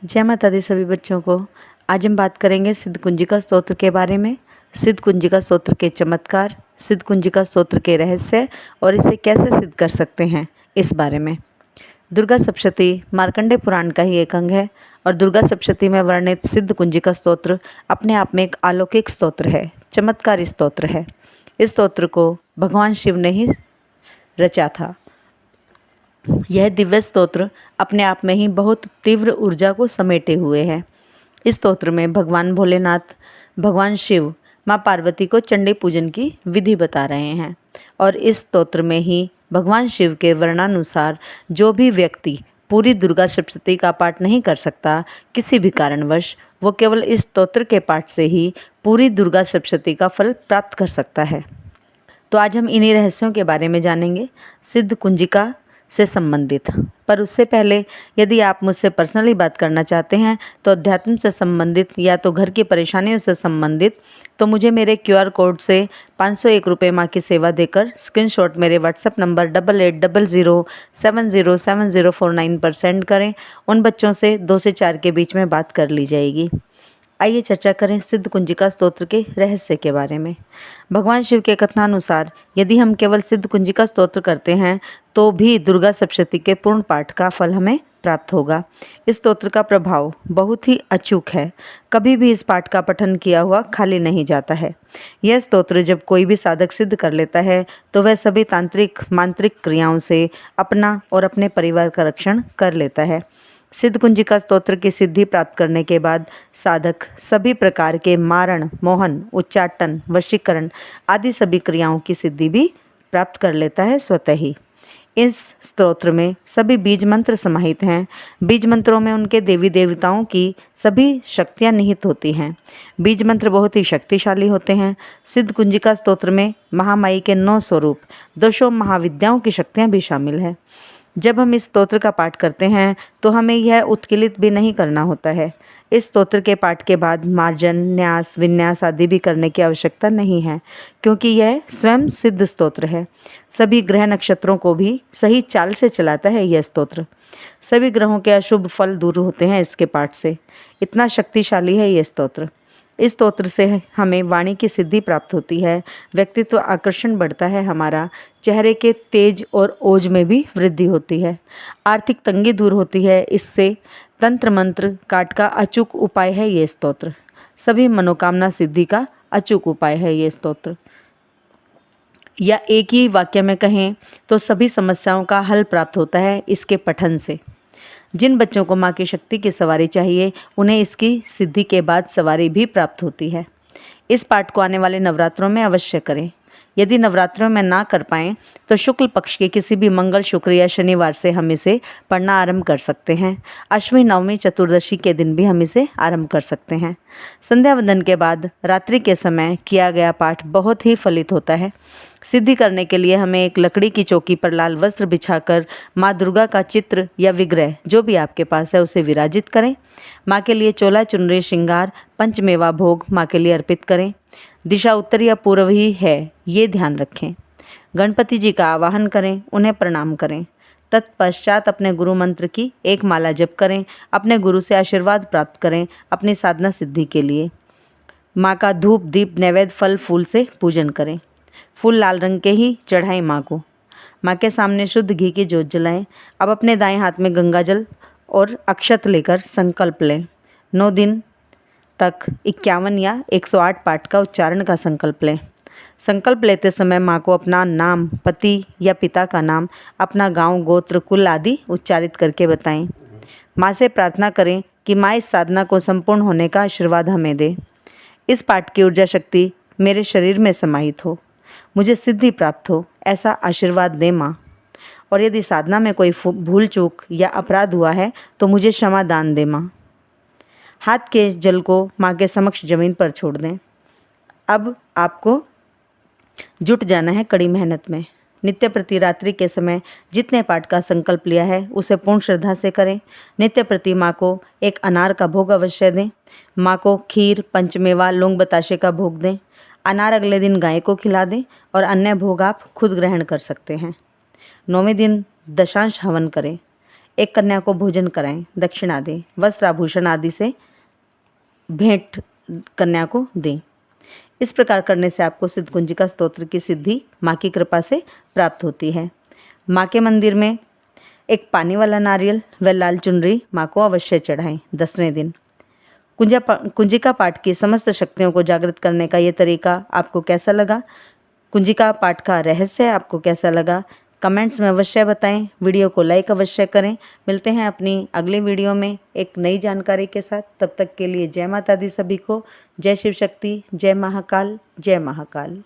जय माता दी सभी बच्चों को। आज हम बात करेंगे सिद्ध कुंजिका स्तोत्र के बारे में। सिद्ध कुंजिका स्तोत्र के चमत्कार, सिद्ध कुंजिका स्तोत्र के रहस्य और इसे कैसे सिद्ध कर सकते हैं, इस बारे में। दुर्गा सप्तशती मार्कंडेय पुराण का ही एक अंग है और दुर्गा सप्तशती में वर्णित सिद्ध कुंजिका स्तोत्र अपने आप में एक अलौकिक स्तोत्र है, चमत्कारी स्तोत्र है। इस स्तोत्र को भगवान शिव ने ही रचा था। यह दिव्य स्तोत्र अपने आप में ही बहुत तीव्र ऊर्जा को समेटे हुए है। इस स्तोत्र में भगवान भोलेनाथ, भगवान शिव, माँ पार्वती को चंडी पूजन की विधि बता रहे हैं और इस स्तोत्र में ही भगवान शिव के वर्णानुसार जो भी व्यक्ति पूरी दुर्गा सप्तशती का पाठ नहीं कर सकता किसी भी कारणवश, वो केवल इस स्तोत्र के पाठ से ही पूरी दुर्गा सप्तशती का फल प्राप्त कर सकता है। तो आज हम इन्हीं रहस्यों के बारे में जानेंगे, सिद्ध कुंजिका से संबंधित। पर उससे पहले यदि आप मुझसे पर्सनली बात करना चाहते हैं तो अध्यात्म से संबंधित या तो घर की परेशानियों से संबंधित, तो मुझे मेरे QR कोड से 501 रुपये माँ की सेवा देकर स्क्रीनशॉट मेरे व्हाट्सएप नंबर 8800707049 पर सेंड करें। उन बच्चों से 2 से 4 के बीच में बात कर ली जाएगी। आइए चर्चा करें सिद्ध कुंजिका स्तोत्र के रहस्य के बारे में। भगवान शिव के कथनानुसार यदि हम केवल सिद्ध कुंजिका स्तोत्र करते हैं तो भी दुर्गा सप्तशती के पूर्ण पाठ का फल हमें प्राप्त होगा। इस स्तोत्र का प्रभाव बहुत ही अचूक है, कभी भी इस पाठ का पठन किया हुआ खाली नहीं जाता है। यह स्तोत्र जब कोई भी साधक सिद्ध कर लेता है तो वह सभी तांत्रिक मांत्रिक क्रियाओं से अपना और अपने परिवार का रक्षण कर लेता है। सिद्ध कुंजिका स्तोत्र की सिद्धि प्राप्त करने के बाद साधक सभी प्रकार के मारण, मोहन, उच्चाटन, वशीकरण आदि सभी क्रियाओं की सिद्धि भी प्राप्त कर लेता है स्वतः ही। इस स्तोत्र में सभी बीज मंत्र समाहित हैं। बीज मंत्रों में उनके देवी देवताओं की सभी शक्तियां निहित होती हैं। बीज मंत्र बहुत ही शक्तिशाली होते हैं। सिद्ध कुंजिका स्तोत्र में महामाई के 9 स्वरूप, 200 महाविद्याओं की शक्तियां भी शामिल हैं। जब हम इस स्तोत्र का पाठ करते हैं तो हमें यह उत्कीर्णित भी नहीं करना होता है। इस स्तोत्र के पाठ के बाद मार्जन, न्यास, विन्यास आदि भी करने की आवश्यकता नहीं है, क्योंकि यह स्वयं सिद्ध स्तोत्र है। सभी ग्रह नक्षत्रों को भी सही चाल से चलाता है यह स्तोत्र। सभी ग्रहों के अशुभ फल दूर होते हैं इसके पाठ से। इतना शक्तिशाली है यह स्तोत्र। इस स्तोत्र से हमें वाणी की सिद्धि प्राप्त होती है, व्यक्तित्व आकर्षण बढ़ता है हमारा, चेहरे के तेज और ओज में भी वृद्धि होती है, आर्थिक तंगी दूर होती है। इससे तंत्र मंत्र काट का अचूक उपाय है ये स्तोत्र। सभी मनोकामना सिद्धि का अचूक उपाय है ये स्तोत्र। या एक ही वाक्य में कहें तो सभी समस्याओं का हल प्राप्त होता है इसके पठन से। जिन बच्चों को माँ की शक्ति की सवारी चाहिए उन्हें इसकी सिद्धि के बाद सवारी भी प्राप्त होती है। इस पाठ को आने वाले नवरात्रों में अवश्य करें। यदि नवरात्रों में ना कर पाएँ तो शुक्ल पक्ष के किसी भी मंगल, शुक्र या शनिवार से हम इसे पढ़ना आरंभ कर सकते हैं। अष्टमी, नवमी, चतुर्दशी के दिन भी हम इसे आरंभ कर सकते हैं। संध्या वंदन के बाद रात्रि के समय किया गया पाठ बहुत ही फलित होता है। सिद्धि करने के लिए हमें एक लकड़ी की चौकी पर लाल वस्त्र बिछाकर माँ दुर्गा का चित्र या विग्रह जो भी आपके पास है उसे विराजित करें। माँ के लिए चोला, चुनरी, श्रृंगार, पंचमेवा भोग माँ के लिए अर्पित करें। दिशा उत्तर या पूर्व ही है, ये ध्यान रखें। गणपति जी का आवाहन करें, उन्हें प्रणाम करें। तत्पश्चात अपने गुरु मंत्र की एक माला जप करें। अपने गुरु से आशीर्वाद प्राप्त करें अपनी साधना सिद्धि के लिए। माँ का धूप, दीप, नैवेद्य, फल फूल से पूजन करें। फूल लाल रंग के ही चढ़ाएं माँ को। माँ के सामने शुद्ध घी की ज्योत जलाएं। अब अपने दाएं हाथ में गंगा जल और अक्षत लेकर संकल्प लें। 9 दिन तक 51 या 108 पाठ का उच्चारण का संकल्प लें। संकल्प लेते समय माँ को अपना नाम, पति या पिता का नाम, अपना गांव, गोत्र, कुल आदि उच्चारित करके बताएं। माँ से प्रार्थना करें कि माँ इस साधना को संपूर्ण होने का आशीर्वाद हमें दे। इस पाठ की ऊर्जा शक्ति मेरे शरीर में समाहित हो, मुझे सिद्धि प्राप्त हो, ऐसा आशीर्वाद दे माँ। और यदि साधना में कोई भूल चूक या अपराध हुआ है तो मुझे क्षमा दान दे माँ। हाथ के जल को माँ के समक्ष जमीन पर छोड़ दें। अब आपको जुट जाना है कड़ी मेहनत में। नित्य प्रति रात्रि के समय जितने पाठ का संकल्प लिया है उसे पूर्ण श्रद्धा से करें। नित्य प्रति माँ को एक अनार का भोग अवश्य दें। माँ को खीर, पंचमेवा, लौंग बताशे का भोग दें। अनार अगले दिन गाय को खिला दें और अन्य भोग आप खुद ग्रहण कर सकते हैं। 9वें दिन दशांश हवन करें। एक कन्या को भोजन कराएं, दक्षिणा दें, वस्त्र आभूषण आदि से भेंट कन्या को दें। इस प्रकार करने से आपको सिद्ध कुंजिका स्तोत्र की सिद्धि माँ की कृपा से प्राप्त होती है। माँ के मंदिर में एक पानी वाला नारियल व लाल चुनरी माँ को अवश्य चढ़ाएं। 10वें दिन कुंजिका पाठ की समस्त शक्तियों को जागृत करने का ये तरीका आपको कैसा लगा? कुंजिका पाठ का रहस्य आपको कैसा लगा? कमेंट्स में अवश्य बताएं। वीडियो को लाइक अवश्य करें। मिलते हैं अपनी अगली वीडियो में एक नई जानकारी के साथ। तब तक के लिए जय माता दी सभी को। जय शिव शक्ति, जय महाकाल, जय महाकाल।